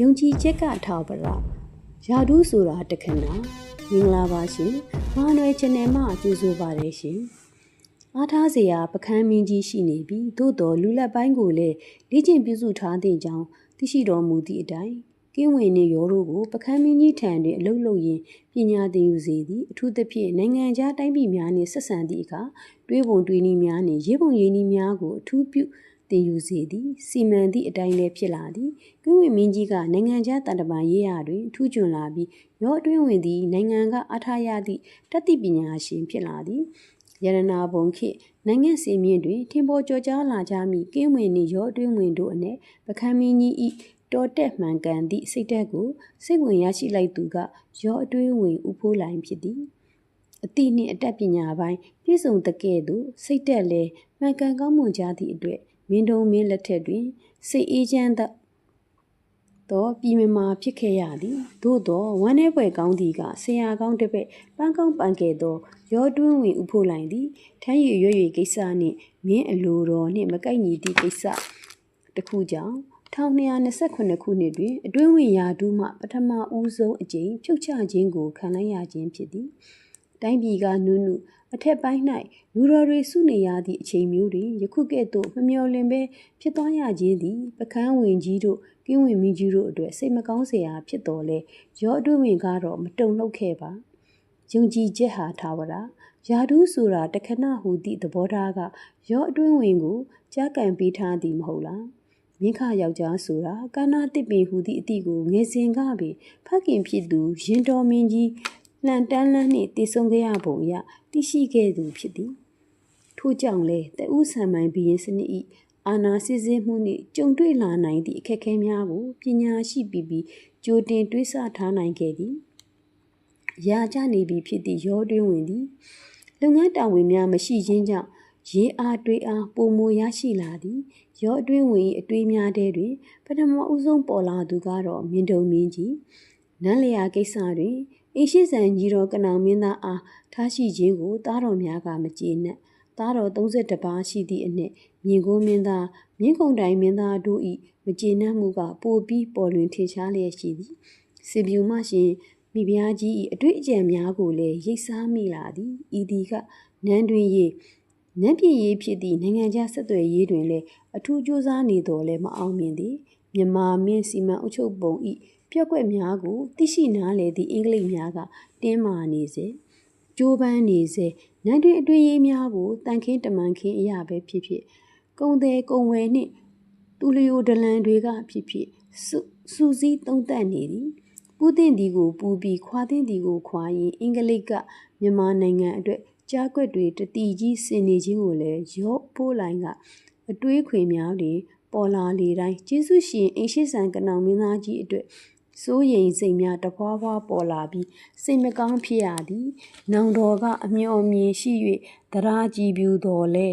ယုံကြည်ချက်ကထောက်ပရာယာဒူးဆိုတာတခဏမင်္ဂလာပါရှင်မာနွယ် channel မှာကြိုဆိုပါရရှင်အားထားစရာပကန်းမင်းကြီးရှိနေပြီသို့တော်လူလက်ပိုင်းကိုလည်းလေ့ကျင့်ပြုစုထားသည့်ကြောင်းသိရှိတော်မူသည့်အတိုင်းကင်းဝင်နေရောတို့ကိုပကန်းမင်းကြီးထံတွင်အလုပ်လုပ်ရင်းပညာသင်ယူစေသည်အထူးသဖြင့်နိုင်ငံခြားတိုင်းပြည်များနှင့်ဆက်ဆံသည့်အခါတွေးပုံတွေးနည်းများနှင့်ရေးပုံရေးနည်းများကိုအထူးပြုသင်ယူစေသည်စီမံသည့်အတိုင်းလည်းဖြစ်လာသည်ကင်းဝင်မင်းကြီးကနိုင်ငံခြားတန်တမာရေးရာတွင်ထူးချွန်လာပြီးရောအတွင်းဝင်သည့်နိုင်ငံကအားထားရသည့်တတ်သိပညာရှင်ဖြစ်လာသည်ရတနာဘုံခေနိုင်ငံစီမင်းတွင်ထင်ပေါ်ကျော်ကြားလာကြမည့်ကင်းဝင်နှင့်ရောအတွင်းဝင်တို့အနက်ပကန်းမင်းကြီး၏တော်တက်မှန်ကန်သည့်စိတ်ဓာတ်ကိုစိတ်ဝင်ရရှိလိုက်သူကရောအတွင်းဝင်ဦးဖိုးလိုင်ဖြစ်သည်အတိနှင့်အတတ်ပညာပိုင်းပြည့်စုံတကဲ့သို့စိတ်ဓာတ်လည်းမှန်ကန်ကောင်းမွန်ကြသည့်အတွက်မင်းတုံမင်းလက်ထက်တွင်စိတ်အေးချမ်းသောပြည်မမာဖြစ်ခဲ့ရသည်သို့သောဝမ်းနည်းပွဲကောင်းသည်ကဆရာကောင်းတစ်ပည့်ပန်းကောင်းပန်းကဲ့သောရောတွင်းဝင်ဥဖို့လိုင်သည်ထမ်းရရွကိစ္စနှင့်မင်းအလိုတော်နှင့်မကိုက်ညီသည့်ကိစ္စတစ်ခုကြောင့်1228ခုနှစ်တွင်အတွင်းဝင်ရာထူးမှပထမဦးဆုံးအကြိမ်ဖြုတ်ချခြင်းကိုခံလိုက်ရခြင်းဖြစ်သည်တိုင်းပြည်ကနုနုအထက်ပိုင်း၌လူတော်တွေစုနေရသည့်အချိန်မျိုးတွင်ယခုကဲ့သို့မမျှော်လင့်ပဲဖြစ်သွားရခြင်းသည်ပကန်းဝင်ကြီးတို့ကင်းဝင်မင်းကြီးတို့အတွက်စိတ်မကောင်းစရာဖြစ်တော်လဲရောအတွင်းဝင်ကတော့မတုံ့လောက်ခဲ့ပါယုံကြည်ချက်ဟာထာဝရယာဒူးဆိုတာတခဏဟူသည့်သဘောထားကရောအတွင်းဝင်ကိုကြားကန်ပေးထားသည်မဟုတ်လားမင်းခယောက်ျားဆိုတာကာနာတစ်ပင်ဟူသည့်အသည့်ကိုငယ်စဉ်ကပင်ဖခင်ဖြစ်သူရင်တော်မင်းကြီးလှန်တန်းလန်းနှင့်တည်ဆုံခဲ့ရပုံအရသိရှိခဲ့သူဖြစ်သည်ထို့ကြောင့်လဲတဦးဆံမိုင်ဘီရင်စနစ်၏အာနာစစ်စစ်မှုနှင့်ကြုံတွေ့လာနိုင်သည့်အခက်အခဲများကိုပညာရှိပြီးကြိုတင်တွေးဆထားနိုင်ခဲ့သည်ရာကျနေပြီဖြစ်သည့်ရောတွင်းဝင်သည်လုပ်ငန်းတာဝန်များမရှိခြင်းကြောင့်ရေးအားတွေးအားပုံမရရှိလာသည်ရောအတွင်းဝင်၏အတွေးများထဲတွင်ပထမဦးဆုံးပေါ်လာသူကတော့မင်းတုံမင်းကြီးနန်းလျာကိစ္စတွင်အိရှိဆန်ကြီးတော်ကနောင်မင်းသားအားထားရှိခြင်းကိုသားတော်များကမကျေနပ်သားတော်32ပါးရှိသည့်အနက်မြင်ကိုမင်းသားမြင်းကုန်တိုင်မင်းသားတို့၏မကျေနပ်မှုကပိုပြီးပေါ်လွင်ထင်ရှားလျက်ရှိသည်စီပြူမရှင်မိဖုရားကြီး၏အတွေ့အကြံများကိုလည်းရိပ်စားမိလာသည်ဤသည်ကနန်းတွင်ရေးနန်းပြည်ရေးဖြစ်သည့်နိုင်ငံခြားဆက်သွယ်ရေးတွင်လည်းအထူးကြိုးစားနေတော်လည်းမအောင်မြင်သည်မြန်မာမင်းစီမံအုပ်ချုပ်ပုံ၏ပြော့ကွက်များကိုသိရှိနားလည်သည့်အင်္ဂလိပ်များကတင်းမာနေစေကြိုးပမ်းနေစေနန်းတွင်အတွင်းရေးများကိုတန်ခင်းတမန်ခင်းအရာပဲဖြစ်ဖြစ်ကုံသည်ကုံဝယ်နှင့်တူလျိုဒလန်တွေကဖြစ်ဖြစ်စူးစီးသုံးသပ်နေသည်ပူးတင်သည်ကိုပူပြီးခွာတင်သည်ကိုခွာရင်အင်္ဂလိပ်ကမြန်မာနိုင်ငံအတွက်ကြားကွက်တွေတတိကြီးဆင်နေခြင်းကိုလည်းရော့ဖိုးလိုင်းကအတွေးခွေများတွင်ပေါ်လာလေတိုင်းကျေးဇူးရှင်အိရှိဆန်ကနောင်မင်းသားကြီးအတွက်စိုးရိမ်စိတ်များတဖွာဖွာပေါ်လာပြီးစိတ်မကောင်းဖြစ်ရသည်နောင်တော်ကအမျှော်မြင်ရှိ၍သရာကြည်ပြူတော်လဲ